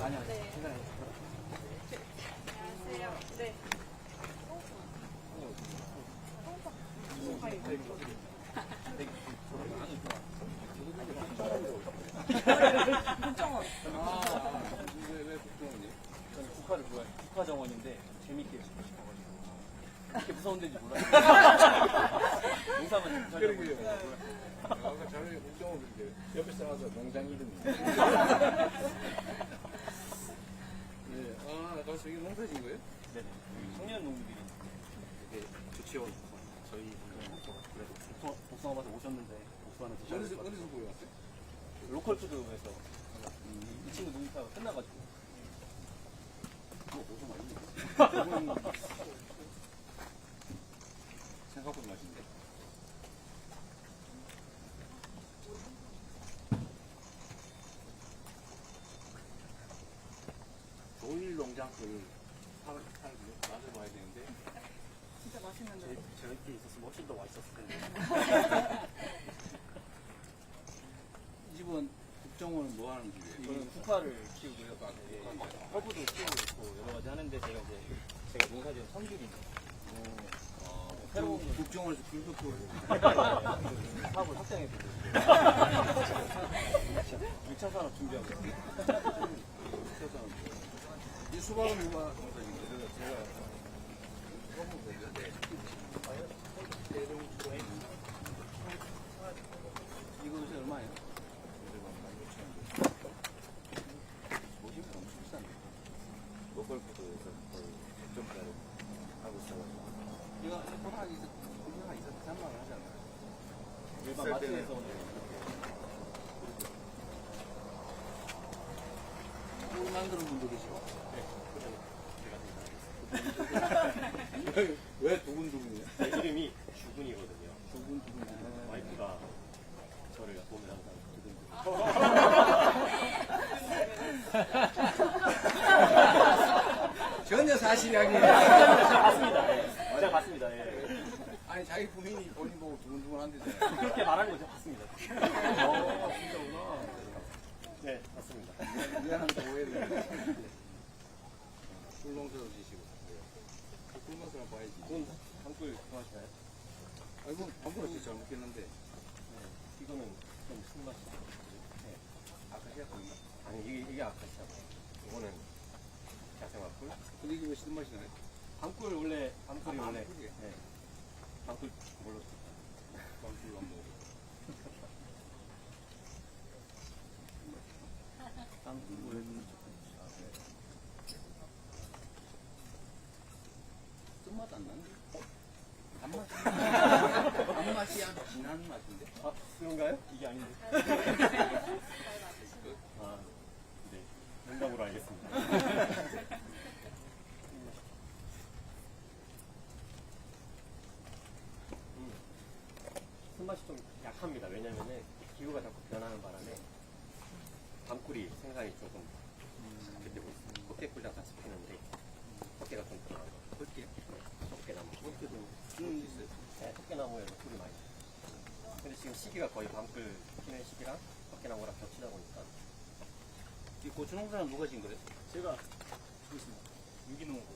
아니요. 네. 괜찮아요. 안녕하세요. 네. 왜 국정원이요? 저는 국화를 좋아해요. 국화 정원인데 재밌게 치고 싶어가지고. 이렇게 무서운 데인지 몰라요. 농사만 잘 그러게요. 몰라요. 아까 전에 국정원 이제 옆에서 나와서 농장 이름이. 네, 아까 저기 농사진 거예요? 네네. 청년 농민들이 이렇게 조치원 저희 그래도 복숭아 밭에 오셨는데 복숭아는 드셔야 될것 같아요. 어디서 보여왔어요? 로컬 푸드에서 이 친구 농사가 끝나가지고 보통 맛있네. 생각보다 맛있는데. 조일 농장 걸 맛을 봐야 되는데. 진짜 맛있는데. 저렇게 있었으면 훨씬 더 맛있었을 텐데. 이 집은 국정원은 뭐 하는 집이에요? 저는 국화를 키우고요. 허브도 키우고 있고 여러 가지 하는데 제가 농사지은 선귤인데 새로운 국정원에서 귤도 키우고. 사업을 확장해 보고 있어요. 6차 산업 준비하고 있어요. 이 수박은 누가 농사진거예요? 제가 처음 뵀는데. 이거 요새 얼마예요? 뭐지? 너무 비싼데. 로컬 푸드에서 거의 100점짜리 하고 있어가지고. 이거 보다 한 3만 원 하지 않나요? 일반 마트에서는 꿀 만드는 분들이시고. 왜 두근두근이에요? 제 이름이 주군이거든요. 두근두근. 와이프가 저를 보면 항상 전혀 사실이 아니에요. 제가 봤습니다. 예. 제가 봤습니다. 예. 아니 자기 부인이 본인 보고 두근두근 한대잖아요. 그렇게 말하는 거 제가 봤습니다. 진짜구나. 네, 맞습니다. 미안한데 오해를. 꿀농사도 지시고. 꿀농사를 봐야지. 이건 한꿀 좋아하시나요? 아, 이건 아무렇지 잘 먹겠는데. 이거는 좀 신맛이. 네. 아카시아 꿀인가? 아니, 이게 아카시아. 이거는 야생화꿀. 근데 이게 왜 신맛이 나요? 밤꿀 원래 밤꿀이 원래 꿀이에요? 네. 밤꿀 뭘로 밤꿀 안 먹어. 밤꿀은 쓴맛 안 나는데? 단맛이. 단맛이 아주 진한 맛인데? 아 그런가요? 이게 아닌데. 아, 네. 농담으로 알겠습니다. 손맛이 좀 약합니다. 왜냐면은 기후가 자꾸 변하는 바람에 밤꿀이 생산이 조금 작게 되고 있습니다. 헛개꿀이랑 같이 피는데 헛개가 좀 들어가요. 어떻게? 헛개나무. 어떻게도 주는 게 있어요? 네, 헛개나무에서 꿀이 많이 나요. 근데 지금 시기가 거의 밤꿀 피는 시기랑 헛개나무랑 겹치다 보니까 이 고추 농사는 누가 진 거예요? 제가 있습니다. 유기농으로.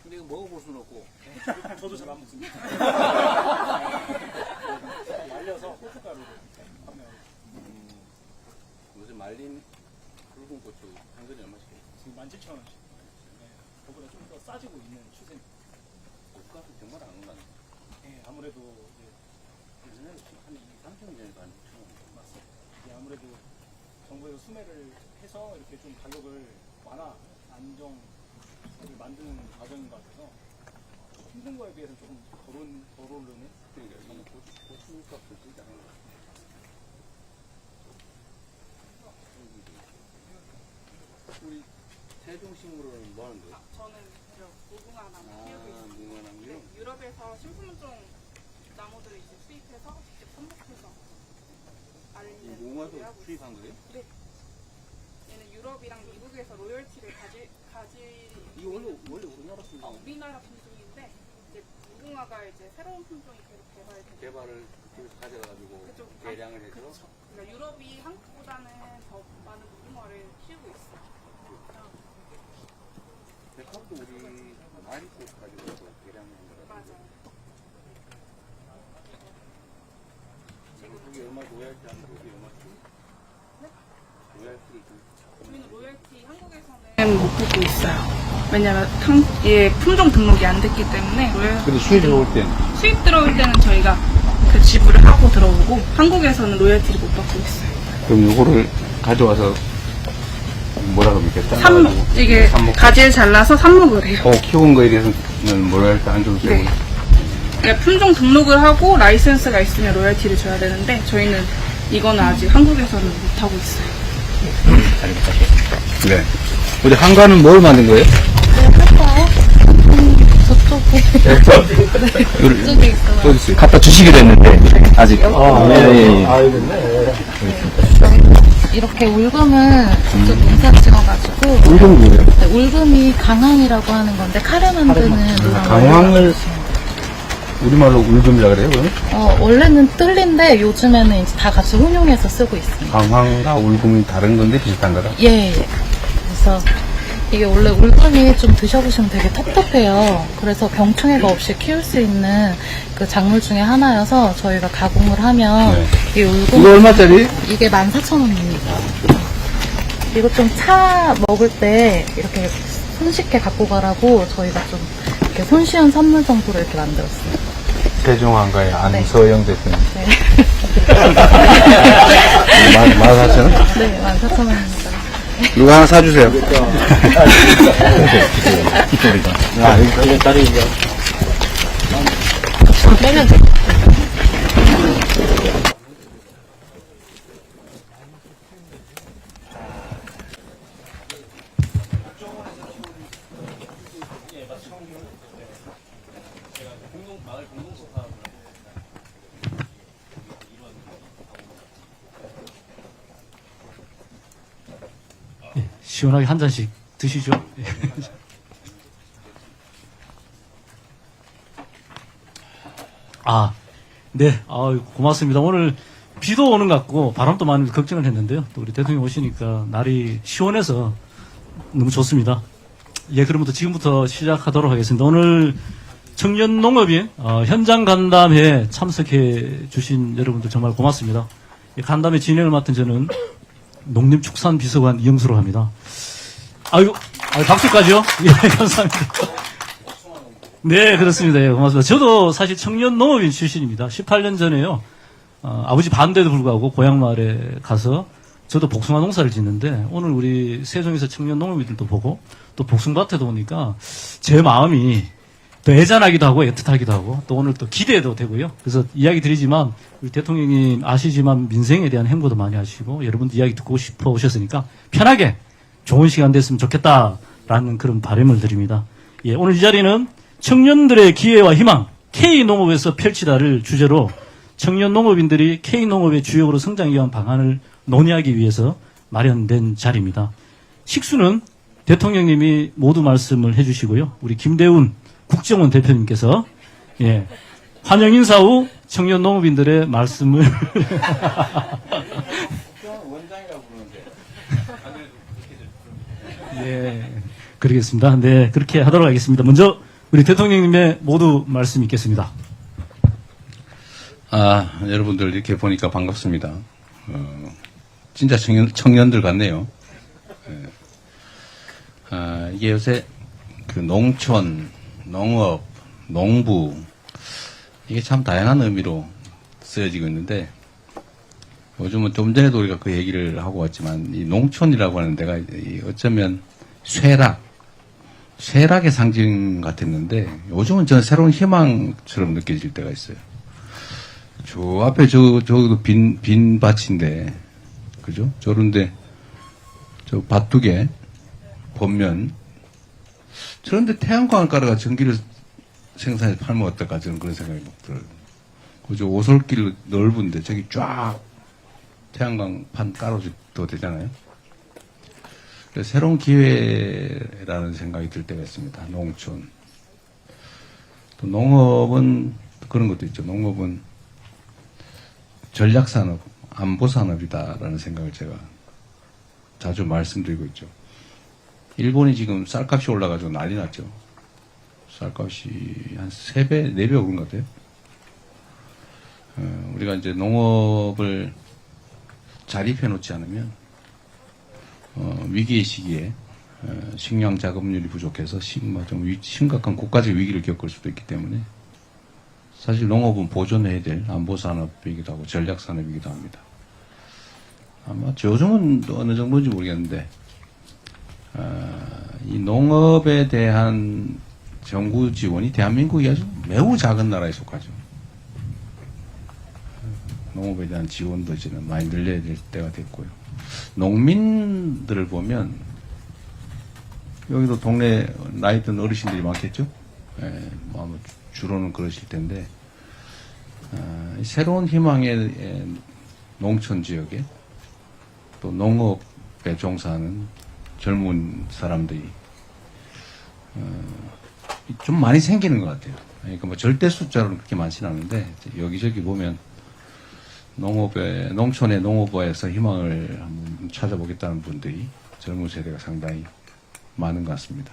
근데 이거 먹어볼 수는 없고. 저도 잘 안 먹습니다. 말려서 고춧가루로 판매하고 요새 말린 붉은 고추 한 근에 얼마씩 해요? 지금 17,000원씩. 네, 그보다 좀 더 싸지고 있는 추세입니다. 고가도 정말 안 올랐네. 네, 아무래도 이제 예전에는 한 2, 3천 원 전에 한 6천 원. 맞습니다. 이게 아무래도 정부에서 수매를 해서 이렇게 좀 가격을 완화, 안정을 만드는 과정인 것 같아서 힘든 거에 비해서 조금 덜 오르는. 그러니까 이 고추 값도 진짜 안 올랐어. 우리 세종식물은 뭐 하는데요? 저는 무궁화 나무 키우고 있습니다. 무궁화나무요? 네, 유럽에서 신품종 나무들을 이제 수입해서 직접 선목해서 이 알리는 무궁화도 일을 하고 있어요. 수입한 거예요? 네. 얘는 유럽이랑 미국에서 로열티를 가지 이거 원래 우리나라 우리나라 품종인데 이제 무궁화가 이제 새로운 품종이 계속 개발되고 개발을 여기서 가져가지고 그쪽 대량을 해서 그쵸. 그러니까 유럽이 한국보다는 더 많은 무궁화를 키우고 있어요. 백합도 우리 많이 가지고 대량을 한 거라. 맞아요. 그게 얼마 로얄티 하는 거기 얼마 주? 로얄티를 좀. 우리는 로열티 한국에서는 못 받고 있어요. 왜냐면 예, 품종 등록이 안 됐기 때문에 근데 수입 들어올 땐 수입 들어올 때는 저희가 그 지불을 하고 들어오고 한국에서는 로열티를 못 받고 있어요. 그럼 요거를 가져와서 뭐라 그럽니까? 이게 가지를 잘라서 삽목을 해요. 키운 거에 대해서는 로얄티 안 줘도 되고. 네. 그러니까 품종 등록을 하고 라이센스가 있으면 로열티를 줘야 되는데 저희는 이거는 아직 한국에서는 못 하고 있어요. 네. 우리 한가는 뭘 만든 거예요? 저쪽에 있어요. 어디 있어요? 갖다 주시기로 했는데 아직 네. 이렇게 울금은 직접 농사 찍어가지고 울금 뭐예요? 네, 울금이 강황이라고 하는 건데 카레 만드는 노란 강황을 우리말로 울금이라 그래요? 그러면? 원래는 뜰린데 요즘에는 이제 다 같이 혼용해서 쓰고 있습니다. 강황과 울금이 다른 건데 비슷한 거다? 예. 그래서 이게 원래 울금이 좀 드셔보시면 되게 텁텁해요. 그래서 병충해가 없이 키울 수 있는 그 작물 중에 하나여서 저희가 가공을 하면 네. 이 울금 이거 얼마짜리? 이게 14,000원입니다. 이거 좀 차 먹을 때 이렇게 손쉽게 갖고 가라고 저희가 좀 이렇게 손쉬운 선물 정도로 이렇게 만들었어요. 세종한가의 안서영 대표님. 네. 14,000원? 네, 14,000원입니다. 누가 하나 사주세요. 이거 다리 이거 빼면 돼. 시원하게 한 잔씩 드시죠. 네, 고맙습니다. 오늘 비도 오는 것 같고 바람도 많이 걱정을 했는데요. 또 우리 대통령 오시니까 날이 시원해서 너무 좋습니다. 예, 그러면 지금부터 시작하도록 하겠습니다. 오늘 청년 농업인 현장 간담회에 참석해 주신 여러분들 정말 고맙습니다. 간담회 진행을 맡은 저는 농림축산비서관 이영수로 합니다. 박수까지요? 예, 감사합니다. 네, 그렇습니다. 예, 고맙습니다. 저도 사실 청년 농업인 출신입니다. 18년 전에요. 아버지 반대에도 불구하고 고향 마을에 가서 저도 복숭아 농사를 짓는데 오늘 우리 세종에서 청년 농업인들도 보고 또 복숭아밭에도 오니까 제 마음이 또 애잔하기도 하고 애틋하기도 하고 또 오늘 또 기대도 되고요. 그래서 이야기 드리지만 우리 대통령님 아시지만 민생에 대한 행보도 많이 하시고 여러분들 이야기 듣고 싶어 오셨으니까 편하게 좋은 시간 됐으면 좋겠다라는 그런 바람을 드립니다. 예, 오늘 이 자리는 청년들의 기회와 희망 K농업에서 펼치다를 주제로 청년 농업인들이 K농업의 주역으로 성장하기 위한 방안을 논의하기 위해서 마련된 자리입니다. 식수는 대통령님이 모두 말씀을 해주시고요. 우리 김대훈 국정원 대표님께서 예, 환영 인사 후 청년 농업인들의 말씀을 원장이라고 부르는데. 네, 그러겠습니다. 네, 그렇게 하도록 하겠습니다. 먼저 우리 대통령님의 모두 말씀 있겠습니다. 여러분들 이렇게 보니까 반갑습니다. 진짜 청년들 같네요. 이게 요새 그 농촌, 농업, 농부 이게 참 다양한 의미로 쓰여지고 있는데 요즘은 좀 전에도 우리가 그 얘기를 하고 왔지만 이 농촌이라고 하는 데가 어쩌면 쇠락의 상징 같았는데 요즘은 저는 새로운 희망처럼 느껴질 때가 있어요. 저 앞에 저도 빈 밭인데 그죠? 저런데 저 밭 두 개 보면 저런데 태양광을 깔아가 전기를 생산해서 팔면 어떨까 저는 그런 생각이 막 들어요. 그저 오솔길 넓은데 저기 쫙 태양광판 깔아줘도 되잖아요. 그래서 새로운 기회라는 생각이 들 때가 있습니다. 농촌. 또 농업은 그런 것도 있죠. 농업은 전략산업, 안보산업이다라는 생각을 제가 자주 말씀드리고 있죠. 일본이 지금 쌀값이 올라가지고 난리 났죠. 쌀값이 한 3배, 4배 오른 것 같아요. 우리가 이제 농업을 자립해 놓지 않으면 위기의 시기에 식량 자급률이 부족해서 좀 심각한 국가적 위기를 겪을 수도 있기 때문에 사실 농업은 보존해야 될 안보산업이기도 하고 전략산업이기도 합니다. 아마 요즘은 어느 정도인지 모르겠는데 이 농업에 대한 정부 지원이 대한민국이 아주 매우 작은 나라에 속하죠. 농업에 대한 지원도 이제는 많이 늘려야 될 때가 됐고요. 농민들을 보면 여기도 동네 나이 든 어르신들이 많겠죠? 예, 뭐 아마 주로는 그러실 텐데 새로운 희망의 농촌 지역에 또 농업에 종사하는 젊은 사람들이 좀 많이 생기는 것 같아요. 그러니까 뭐 절대 숫자로는 그렇게 많지는 않은데 여기저기 보면 농촌의 농업에서 희망을 한번 찾아보겠다는 분들이 젊은 세대가 상당히 많은 것 같습니다.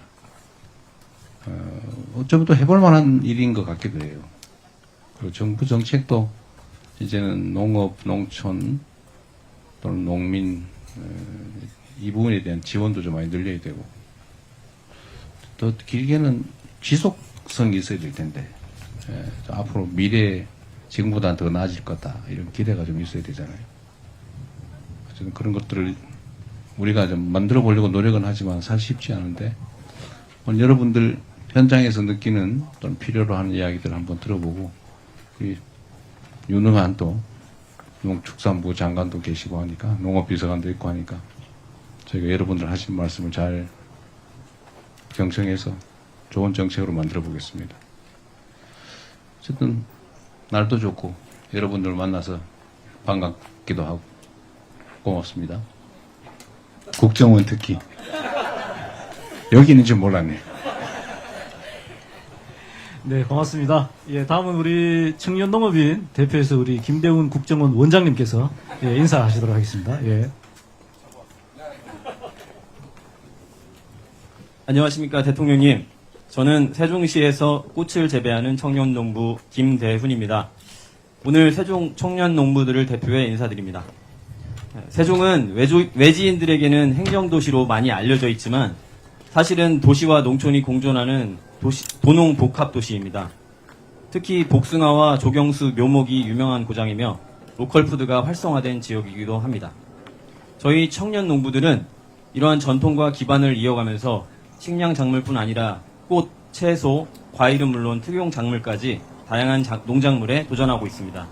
어쩌면 또 해볼 만한 일인 것 같기도 해요. 그리고 정부 정책도 이제는 농업, 농촌 또는 농민 이 부분에 대한 지원도 좀 많이 늘려야 되고 더 길게는 지속성이 있어야 될 텐데 앞으로 미래에 지금보다 더 나아질 거다 이런 기대가 좀 있어야 되잖아요. 어쨌든 그런 것들을 우리가 좀 만들어 보려고 노력은 하지만 사실 쉽지 않은데 오늘 여러분들 현장에서 느끼는 또는 필요로 하는 이야기들을 한번 들어보고 유능한 또 농축산부 장관도 계시고 하니까 농업비서관도 있고 하니까 저희가 여러분들 하신 말씀을 잘 경청해서 좋은 정책으로 만들어 보겠습니다. 어쨌든 날도 좋고 여러분들 만나서 반갑기도 하고 고맙습니다. 국정원 특히 여기 있는지 몰랐네. 네, 고맙습니다. 예, 다음은 우리 청년농업인 대표에서 우리 김대훈 국정원 원장님께서 인사하시도록 하겠습니다. 예. 안녕하십니까 대통령님. 저는 세종시에서 꽃을 재배하는 청년농부 김대훈입니다. 오늘 세종 청년농부들을 대표해 인사드립니다. 세종은 외지인들에게는 행정도시로 많이 알려져 있지만 사실은 도시와 농촌이 공존하는 도농복합도시입니다. 특히 복숭아와 조경수, 묘목이 유명한 고장이며 로컬푸드가 활성화된 지역이기도 합니다. 저희 청년농부들은 이러한 전통과 기반을 이어가면서 식량 작물뿐 아니라 꽃, 채소, 과일은 물론 특용 작물까지 다양한 농작물에 도전하고 있습니다.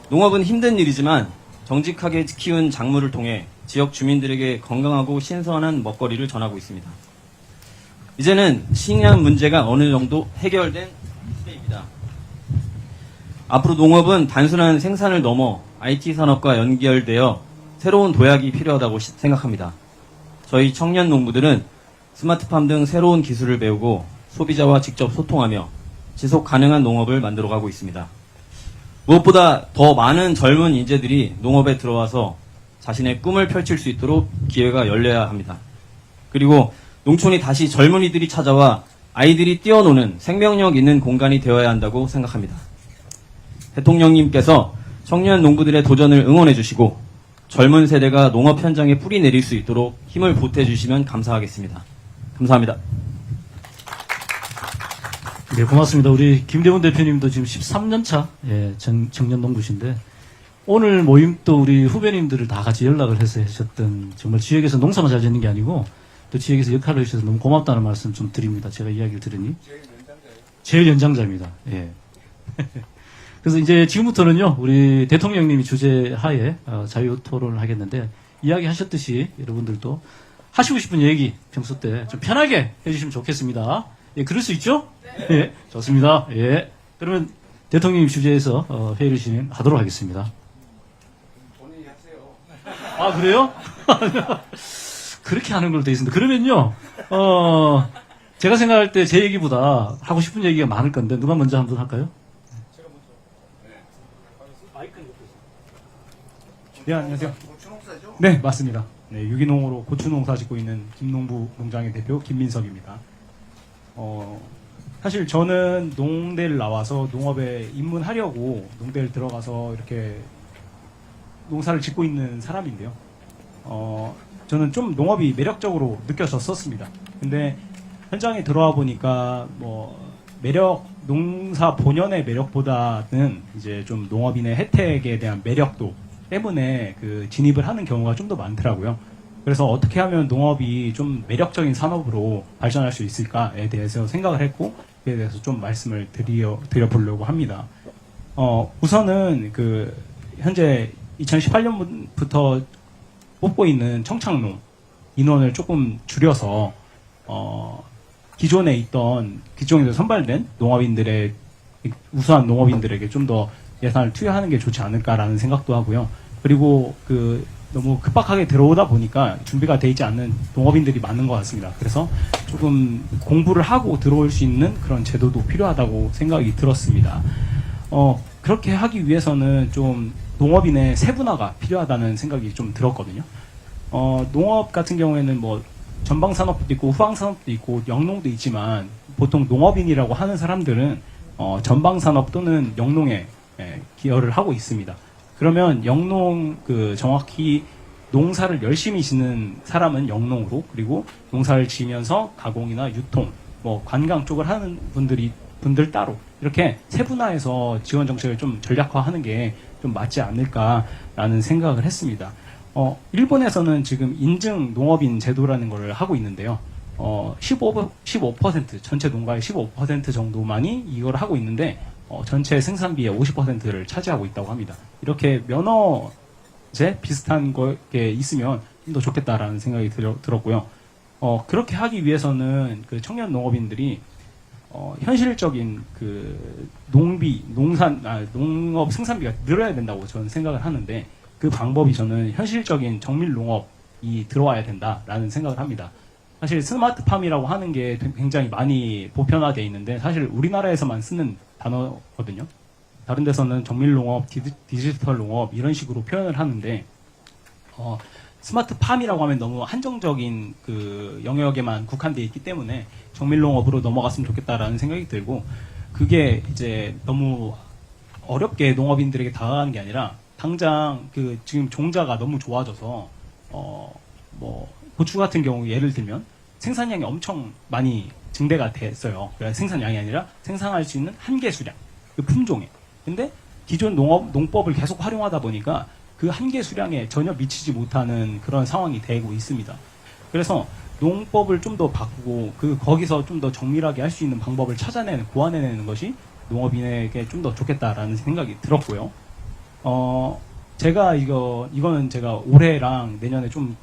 농업은 힘든 일이지만 정직하게 키운 작물을 통해 지역 주민들에게 건강하고 신선한 먹거리를 전하고 있습니다. 이제는 식량 문제가 어느 정도 해결된 시대입니다. 앞으로 농업은 단순한 생산을 넘어 IT 산업과 연결되어 새로운 도약이 필요하다고 생각합니다. 저희 청년 농부들은 스마트팜 등 새로운 기술을 배우고 소비자와 직접 소통하며 지속 가능한 농업을 만들어가고 있습니다. 무엇보다 더 많은 젊은 인재들이 농업에 들어와서 자신의 꿈을 펼칠 수 있도록 기회가 열려야 합니다. 그리고 농촌이 다시 젊은이들이 찾아와 아이들이 뛰어노는 생명력 있는 공간이 되어야 한다고 생각합니다. 대통령님께서 청년 농부들의 도전을 응원해 주시고 젊은 세대가 농업 현장에 뿌리 내릴 수 있도록 힘을 보태 주시면 감사하겠습니다. 감사합니다. 네, 고맙습니다. 우리 김대훈 대표님도 지금 13년차 청년 농부신데 오늘 모임도 우리 후배님들을 다 같이 연락을 해서 하셨던 정말 지역에서 농사만 잘 짓는 게 아니고 또 지역에서 역할을 해주셔서 너무 고맙다는 말씀 좀 드립니다. 제가 이야기를 들으니. 제일 연장자입니다. 예. 그래서 이제 지금부터는요, 우리 대통령님이 주재하에 자유 토론을 하겠는데, 이야기 하셨듯이 여러분들도 하시고 싶은 얘기 평소 때 좀 편하게 해주시면 좋겠습니다. 예, 그럴 수 있죠? 네. 예, 좋습니다. 예. 그러면 대통령님 주재해서 회의를 진행하도록 하겠습니다. 본인이 하세요. 아, 그래요? 그렇게 하는 걸로 돼 있습니다. 그러면요, 제가 생각할 때 제 얘기보다 하고 싶은 얘기가 많을 건데 누가 먼저 한번 할까요? 제가 먼저. 네, 안녕하세요. 네, 맞습니다. 네, 유기농으로 고추 농사 짓고 있는 김농부 농장의 대표 김민석입니다. 사실 저는 농대를 나와서 농업에 입문하려고 농대를 들어가서 이렇게 농사를 짓고 있는 사람인데요. 저는 좀 농업이 매력적으로 느껴졌었습니다. 근데 현장에 들어와 보니까 농사 본연의 매력보다는 이제 좀 농업인의 혜택에 대한 매력도 때문에 그 진입을 하는 경우가 좀 더 많더라고요. 그래서 어떻게 하면 농업이 좀 매력적인 산업으로 발전할 수 있을까에 대해서 생각을 했고, 그에 대해서 좀 말씀을 드려보려고 합니다. 우선은 현재 2018년부터 뽑고 있는 청착농 인원을 조금 줄여서, 기존에 선발된 우수한 농업인들에게 좀 더 예산을 투여하는 게 좋지 않을까라는 생각도 하고요. 그리고 너무 급박하게 들어오다 보니까 준비가 돼 있지 않는 농업인들이 많은 것 같습니다. 그래서 조금 공부를 하고 들어올 수 있는 그런 제도도 필요하다고 생각이 들었습니다. 그렇게 하기 위해서는 좀 농업인의 세분화가 필요하다는 생각이 좀 들었거든요. 농업 같은 경우에는 전방산업도 있고 후방산업도 있고 영농도 있지만, 보통 농업인이라고 하는 사람들은 전방산업 또는 영농에 기여를 하고 있습니다. 그러면 영농 정확히 농사를 열심히 짓는 사람은 영농으로, 그리고 농사를 지으면서 가공이나 유통, 관광 쪽을 하는 분들 따로 이렇게 세분화해서 지원 정책을 좀 전략화하는 게 좀 맞지 않을까라는 생각을 했습니다. 일본에서는 지금 인증 농업인 제도라는 걸 하고 있는데요. 15% 전체 농가의 15% 정도만이 이걸 하고 있는데, 전체 생산비의 50%를 차지하고 있다고 합니다. 이렇게 면허제 비슷한 게 있으면 좀 더 좋겠다라는 생각이 들었고요. 그렇게 하기 위해서는 청년 농업인들이 현실적인 농업 생산비가 늘어야 된다고 저는 생각을 하는데, 그 방법이 저는 현실적인 정밀 농업이 들어와야 된다라는 생각을 합니다. 사실 스마트팜이라고 하는 게 굉장히 많이 보편화되어 있는데, 사실 우리나라에서만 쓰는 단어거든요. 다른 데서는 정밀 농업, 디지털 농업 이런 식으로 표현을 하는데, 스마트팜이라고 하면 너무 한정적인 영역에만 국한되어 있기 때문에 정밀 농업으로 넘어갔으면 좋겠다라는 생각이 들고, 그게 이제 너무 어렵게 농업인들에게 다가가는 게 아니라, 당장 지금 종자가 너무 좋아져서 고추 같은 경우 예를 들면 생산량이 엄청 많이 증대가 됐어요. 그러니까 생산량이 아니라 생산할 수 있는 한계 수량, 품종에. 근데 기존 농법을 계속 활용하다 보니까 그 한계 수량에 전혀 미치지 못하는 그런 상황이 되고 있습니다. 그래서 농법을 좀 더 바꾸고 거기서 좀 더 정밀하게 할 수 있는 방법을 고안해내는 것이 농업인에게 좀 더 좋겠다라는 생각이 들었고요. 이거는 제가 올해랑 내년에 좀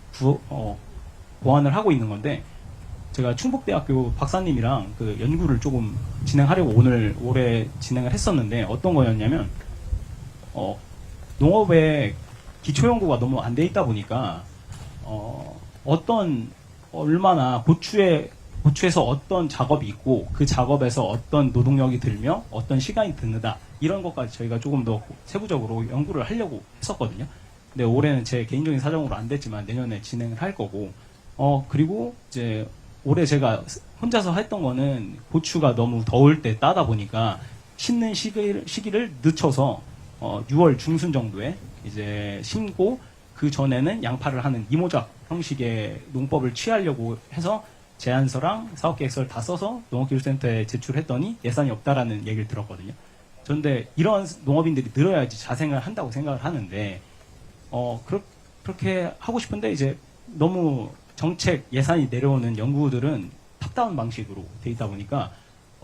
고안을 하고 있는 건데, 제가 충북대학교 박사님이랑 연구를 조금 진행하려고 올해 진행을 했었는데, 어떤 거였냐면, 농업에 기초연구가 너무 안 돼 있다 보니까, 얼마나 고추에서 어떤 작업이 있고, 그 작업에서 어떤 노동력이 들며, 어떤 시간이 드는다, 이런 것까지 저희가 조금 더 세부적으로 연구를 하려고 했었거든요. 근데 올해는 제 개인적인 사정으로 안 됐지만 내년에 진행을 할 거고, 그리고 이제 올해 제가 혼자서 했던 거는 고추가 너무 더울 때 따다 보니까 심는 시기를 늦춰서 6월 중순 정도에 이제 심고, 그 전에는 양파를 하는 이모작 형식의 농법을 취하려고 해서 제안서랑 사업계획서를 다 써서 농업기술센터에 제출했더니 예산이 없다라는 얘기를 들었거든요. 그런데 이런 농업인들이 늘어야지 자생을 한다고 생각을 하는데, 그렇게 하고 싶은데 이제 너무 정책 예산이 내려오는 연구들은 탑다운 방식으로 돼 있다 보니까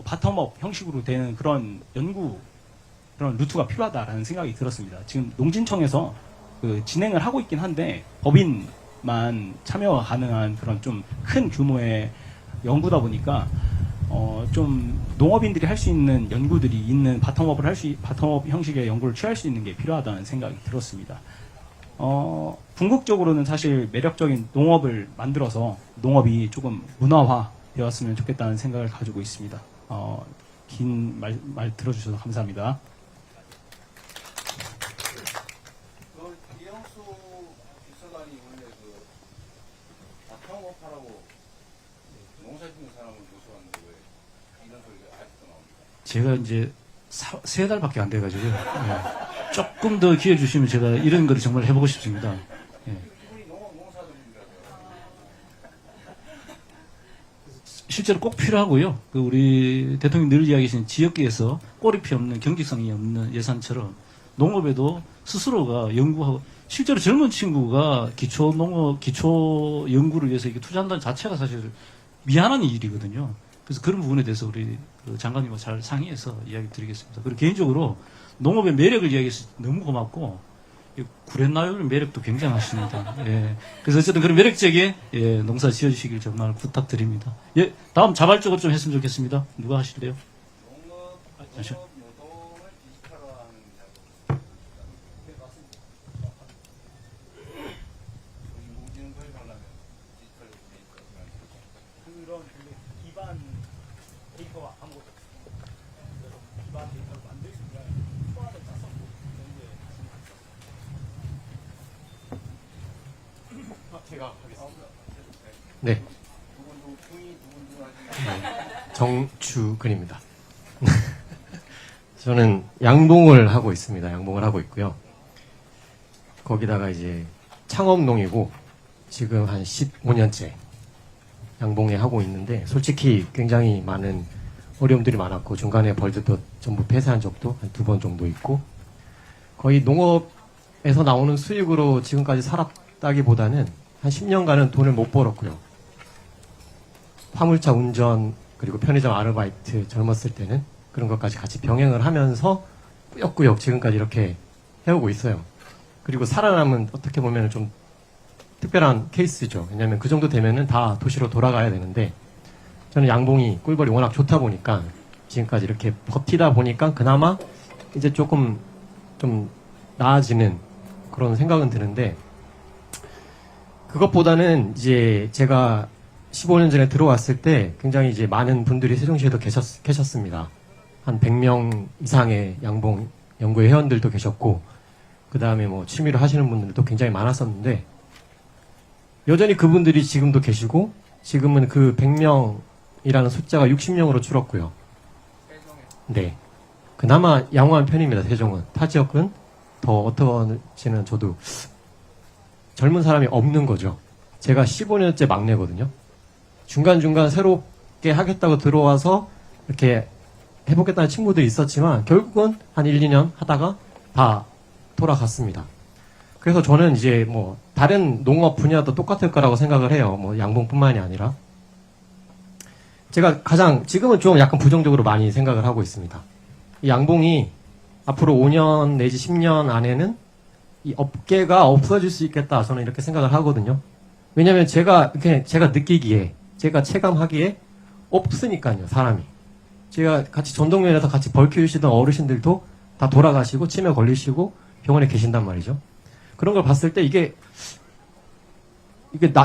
바텀업 형식으로 되는 그런 루트가 필요하다라는 생각이 들었습니다. 지금 농진청에서 진행을 하고 있긴 한데, 법인만 참여가 가능한 그런 좀 큰 규모의 연구다 보니까 좀 농업인들이 할 수 있는 연구들이 있는 바텀업 형식의 연구를 취할 수 있는 게 필요하다는 생각이 들었습니다. 궁극적으로는 사실 매력적인 농업을 만들어서 농업이 조금 문화화 되었으면 좋겠다는 생각을 가지고 있습니다. 긴 말 들어주셔서 감사합니다. 이영수 비서관이 원래 아평업하라고 농사 짓는 사람을 모셔왔는데 왜 이런 소리가 아직도 나옵니까? 제가 이제 3달밖에 안 돼가지고요. 예. 조금 더 기회 주시면 제가 이런 거를 정말 해보고 싶습니다. 예. 이분이 농사들이라서 실제로 꼭 필요하고요. 그 우리 대통령이 늘 이야기하시는 지역계에서 꼬리피 없는 경직성이 없는 예산처럼 농업에도 스스로가 연구하고 실제로 젊은 친구가 기초 연구를 위해서 이게 투자한다는 자체가 사실 미안한 일이거든요. 그래서 그런 부분에 대해서 우리 그 장관님과 잘 상의해서 이야기 드리겠습니다. 그리고 개인적으로 농업의 매력을 이야기해서 너무 고맙고 구렛나루의 매력도 굉장하십니다. 예. 그래서 어쨌든 그런 매력적인 농사 지어주시길 정말 부탁드립니다. 예, 다음 자발적으로 좀 했으면 좋겠습니다. 누가 하실래요? 잠시만. 노동을 디지털화하는 작업. 인공지능을 하려면 디지털 데이터가 그런 기반 데이터가 아무것도 없습니다. 그래서 기반 데이터를 만들기 위한 초안을 짜서 그런 게 제가 하겠습니다. 네. 정주근입니다. 저는 양봉을 하고 있습니다. 양봉을 하고 있고요. 거기다가 이제 창업농이고 지금 한 15년째 양봉에 하고 있는데 솔직히 굉장히 많은 어려움들이 많았고 중간에 벌들도 전부 폐쇄한 적도 한 2번 정도 있고 거의 농업에서 나오는 수익으로 지금까지 살았다기보다는 한 10년간은 돈을 못 벌었고요. 화물차 운전 그리고 편의점 아르바이트 젊었을 때는 그런 것까지 같이 병행을 하면서 꾸역꾸역 지금까지 이렇게 해오고 있어요. 그리고 살아남은 어떻게 보면 좀 특별한 케이스죠. 왜냐하면 그 정도 되면은 다 도시로 돌아가야 되는데 저는 양봉이 꿀벌이 워낙 좋다 보니까 지금까지 이렇게 버티다 보니까 그나마 이제 조금 좀 나아지는 그런 생각은 드는데 그것보다는 이제 제가 15년 전에 들어왔을 때 굉장히 이제 많은 분들이 세종시에도 계셨습니다. 한 100명 이상의 양봉 연구회 회원들도 계셨고 그 다음에 뭐 취미로 하시는 분들도 굉장히 많았었는데 여전히 그분들이 지금도 계시고 지금은 그 100명이라는 숫자가 60명으로 줄었고요. 네. 그나마 양호한 편입니다. 세종은. 타 지역은 더 어떤지는 저도 젊은 사람이 없는 거죠. 제가 15년째 막내거든요. 중간중간 새롭게 하겠다고 들어와서 이렇게 해보겠다는 친구들이 있었지만 결국은 한 1, 2년 하다가 다 돌아갔습니다. 그래서 저는 이제 뭐 다른 농업 분야도 똑같을 거라고 생각을 해요. 뭐 양봉뿐만이 아니라. 제가 가장 지금은 좀 약간 부정적으로 많이 생각을 하고 있습니다. 이 양봉이 앞으로 5년 내지 10년 안에는 이 업계가 없어질 수 있겠다. 저는 이렇게 생각을 하거든요. 왜냐면 제가 느끼기에 제가 체감하기에 없으니까요. 사람이. 제가 같이 전동면에서 같이 벌 키우시던 어르신들도 다 돌아가시고 치매 걸리시고 병원에 계신단 말이죠. 그런 걸 봤을 때 이게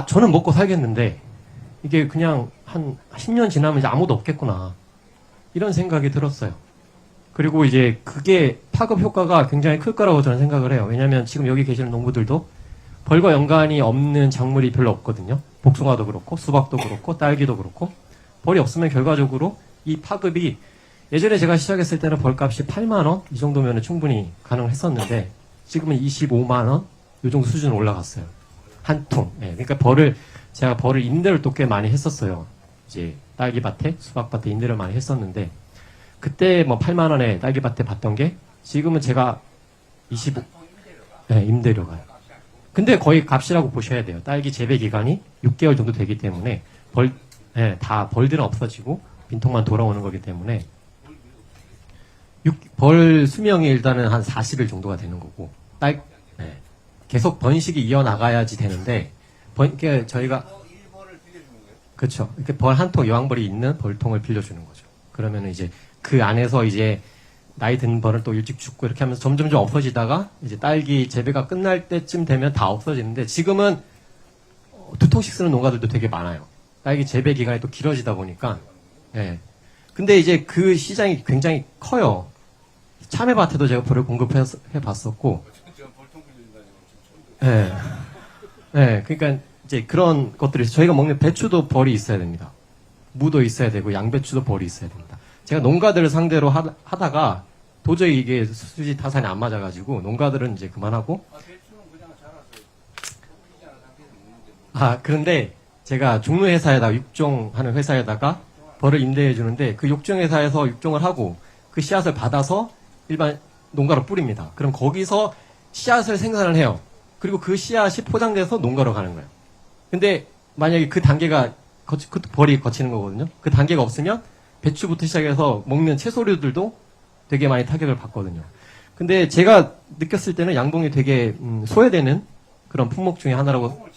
저는 먹고 살겠는데 이게 그냥 한 10년 지나면 이제 아무도 없겠구나. 이런 생각이 들었어요. 그리고 이제 그게 파급 효과가 굉장히 클 거라고 저는 생각을 해요. 왜냐면 지금 여기 계시는 농부들도 벌과 연관이 없는 작물이 별로 없거든요. 복숭아도 그렇고 수박도 그렇고 딸기도 그렇고 벌이 없으면 결과적으로 이 파급이 예전에 제가 시작했을 때는 벌값이 8만 원 이 정도면 충분히 가능했었는데 지금은 25만 원 이 정도 수준으로 올라갔어요. 한 통. 네, 그러니까 제가 벌을 임대를 또 꽤 많이 했었어요. 이제 딸기밭에 수박밭에 임대를 많이 했었는데 그때 뭐 8만 원에 딸기밭에 받던 게 지금은 제가 25 네, 임대료가요. 근데 거의 값이라고 보셔야 돼요. 딸기 재배 기간이 6개월 정도 되기 때문에 다 벌들은 없어지고 빈통만 돌아오는 거기 때문에 벌 수명이 일단은 한 40일 정도가 되는 거고 계속 번식이 이어나가야지 되는데 그러니까 저희가 그렇죠. 이렇게 벌 한 통 여왕벌이 있는 벌통을 빌려주는 거죠. 그러면 이제 그 안에서 이제 나이 든 벌은 또 일찍 죽고 이렇게 하면서 점점 없어지다가 이제 딸기 재배가 끝날 때쯤 되면 다 없어지는데 지금은 2통씩 쓰는 농가들도 되게 많아요. 딸기 재배 기간이 또 길어지다 보니까, 예. 근데 이제 그 시장이 굉장히 커요. 참외밭에도 제가 벌을 공급해 봤었고, 예. 예, 그러니까 이제 그런 것들이, 저희가 먹는 배추도 벌이 있어야 됩니다. 무도 있어야 되고, 양배추도 벌이 있어야 됩니다. 제가 농가들을 상대로 하다가, 도저히 이게 수지 타산이 안 맞아가지고, 농가들은 이제 그만하고, 그런데 제가 종로회사에다가 육종하는 회사에다가 벌을 임대해 주는데 그 육종회사에서 육종을 하고 그 씨앗을 받아서 일반 농가로 뿌립니다. 그럼 거기서 씨앗을 생산을 해요. 그리고 그 씨앗이 포장돼서 농가로 가는 거예요. 근데 만약에 그 단계가 그 벌이 거치는 거거든요. 그 단계가 없으면 배추부터 시작해서 먹는 채소류들도 되게 많이 타격을 받거든요. 근데 제가 느꼈을 때는 양봉이 되게 소외되는 그런 품목 중에 하나라고.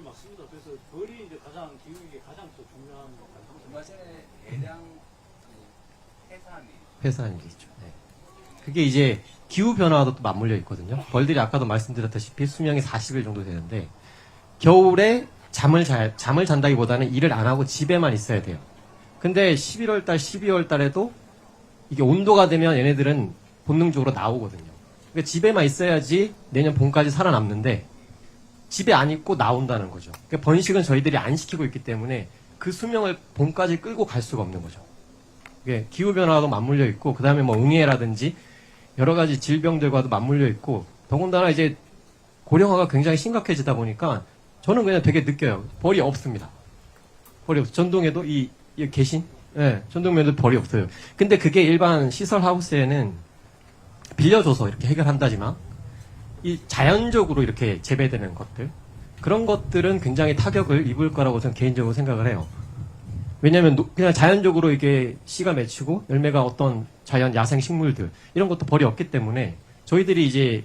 맞습니다. 그래서 벌이 이제 가장 기후위기에 가장 또 중요한 회사이죠. 네. 그게 이제 기후 변화와도 또 맞물려 있거든요. 벌들이 아까도 말씀드렸다시피 수명이 40일 정도 되는데 겨울에 잠을 잔다기보다는 일을 안 하고 집에만 있어야 돼요. 근데 11월 달, 12월 달에도 이게 온도가 되면 얘네들은 본능적으로 나오거든요. 그러니까 집에만 있어야지 내년 봄까지 살아남는데 집에 안 있고 나온다는 거죠. 그러니까 번식은 저희들이 안 시키고 있기 때문에 그 수명을 봄까지 끌고 갈 수가 없는 거죠. 이게 기후변화와도 맞물려 있고, 그 다음에 뭐 응애라든지 여러 가지 질병들과도 맞물려 있고, 더군다나 이제 고령화가 굉장히 심각해지다 보니까 저는 그냥 되게 느껴요. 벌이 없습니다. 벌이 없어요. 전동에도 이 계신? 예, 전동면도 벌이 없어요. 근데 그게 일반 시설 하우스에는 빌려줘서 이렇게 해결한다지만, 이 자연적으로 이렇게 재배되는 것들, 그런 것들은 굉장히 타격을 입을 거라고 저는 개인적으로 생각을 해요. 왜냐면 그냥 자연적으로 이게 씨가 맺히고 열매가 어떤 자연 야생 식물들 이런 것도 벌이 없기 때문에 저희들이 이제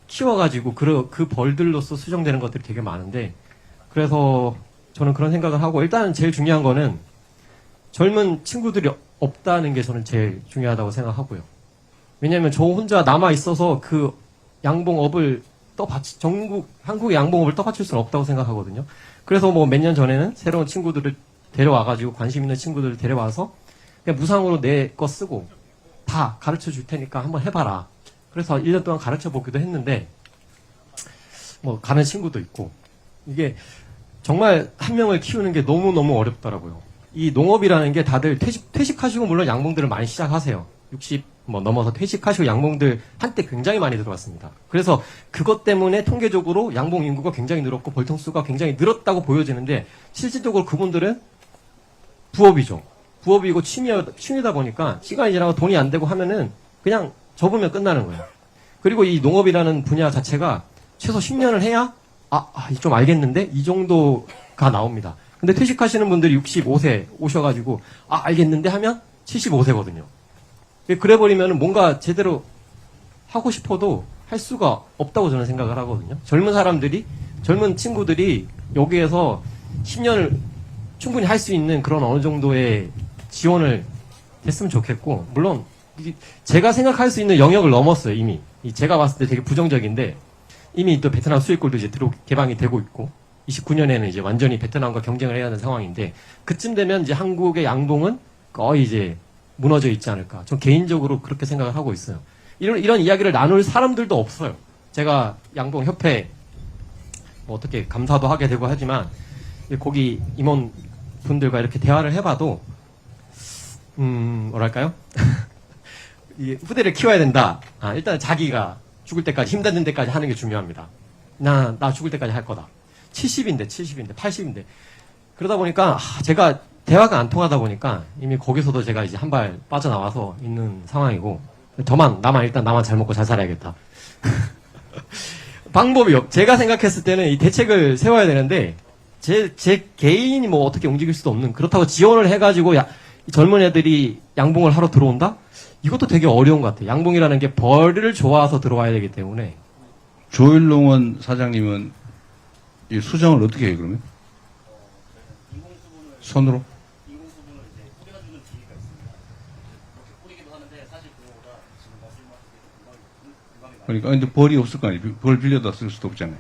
키워가지고 그 벌들로서 수정되는 것들이 되게 많은데, 그래서 저는 그런 생각을 하고, 일단 제일 중요한 거는 젊은 친구들이 없다는 게 저는 제일 중요하다고 생각하고요. 왜냐면 저 혼자 남아 있어서 그 양봉업을 한국의 양봉업을 떠받칠 수는 없다고 생각하거든요. 그래서 뭐 몇 년 전에는 새로운 친구들을 데려와가지고 관심 있는 친구들을 데려와서 그냥 무상으로 내 거 쓰고 다 가르쳐 줄 테니까 한번 해봐라. 그래서 1년 동안 가르쳐 보기도 했는데, 뭐 가는 친구도 있고, 이게 정말 한 명을 키우는 게 너무너무 어렵더라고요. 이 농업이라는 게 다들 퇴직하시고 물론 양봉들을 많이 시작하세요. 60 뭐 넘어서 퇴직하시고 양봉들 한때 굉장히 많이 들어왔습니다. 그래서 그것 때문에 통계적으로 양봉 인구가 굉장히 늘었고 벌통수가 굉장히 늘었다고 보여지는데, 실질적으로 그분들은 부업이죠. 부업이고 취미다 보니까 시간이 지나고 돈이 안 되고 하면은 그냥 접으면 끝나는 거예요. 그리고 이 농업이라는 분야 자체가 최소 10년을 해야 좀 알겠는데 이 정도가 나옵니다. 근데 퇴직하시는 분들이 65세 오셔가지고 알겠는데 하면 75세거든요. 그래버리면 뭔가 제대로 하고 싶어도 할 수가 없다고 저는 생각을 하거든요. 젊은 친구들이 여기에서 10년을 충분히 할 수 있는 그런 어느 정도의 지원을 했으면 좋겠고, 물론 제가 생각할 수 있는 영역을 넘었어요. 이미 제가 봤을 때 되게 부정적인데, 이미 또 베트남 수입골도 이제 개방이 되고 있고, 29년에는 이제 완전히 베트남과 경쟁을 해야 하는 상황인데, 그쯤 되면 이제 한국의 양봉은 거의 이제 무너져 있지 않을까. 전 개인적으로 그렇게 생각을 하고 있어요. 이런 이야기를 나눌 사람들도 없어요. 제가 양봉협회 뭐 어떻게 감사도 하게 되고 하지만, 거기 임원분들과 이렇게 대화를 해봐도, 뭐랄까요? 이 후대를 키워야 된다. 일단 자기가 죽을 때까지, 힘든 데까지 하는 게 중요합니다. 나 죽을 때까지 할 거다. 70인데, 80인데. 그러다 보니까, 제가 대화가 안 통하다 보니까 이미 거기서도 제가 이제 한 발 빠져나와서 있는 상황이고, 나만 잘 먹고 잘 살아야겠다. 방법이 제가 생각했을 때는 이 대책을 세워야 되는데, 제 개인이 뭐 어떻게 움직일 수도 없는, 그렇다고 지원을 해가지고 젊은 애들이 양봉을 하러 들어온다? 이것도 되게 어려운 것 같아요. 양봉이라는 게 벌을 좋아서 들어와야 되기 때문에. 조일농원 사장님은 이 수정을 어떻게 해요, 그러면? 손으로? 인공수분을 이제 뿌리가 주는 기계가 있습니다. 이렇게 뿌리기도 하는데, 사실 그거보다 지금 말씀하신 게 금방이 그러니까 근데 벌이 없을 거 아니에요. 벌 빌려다 쓸 수도 없잖아요.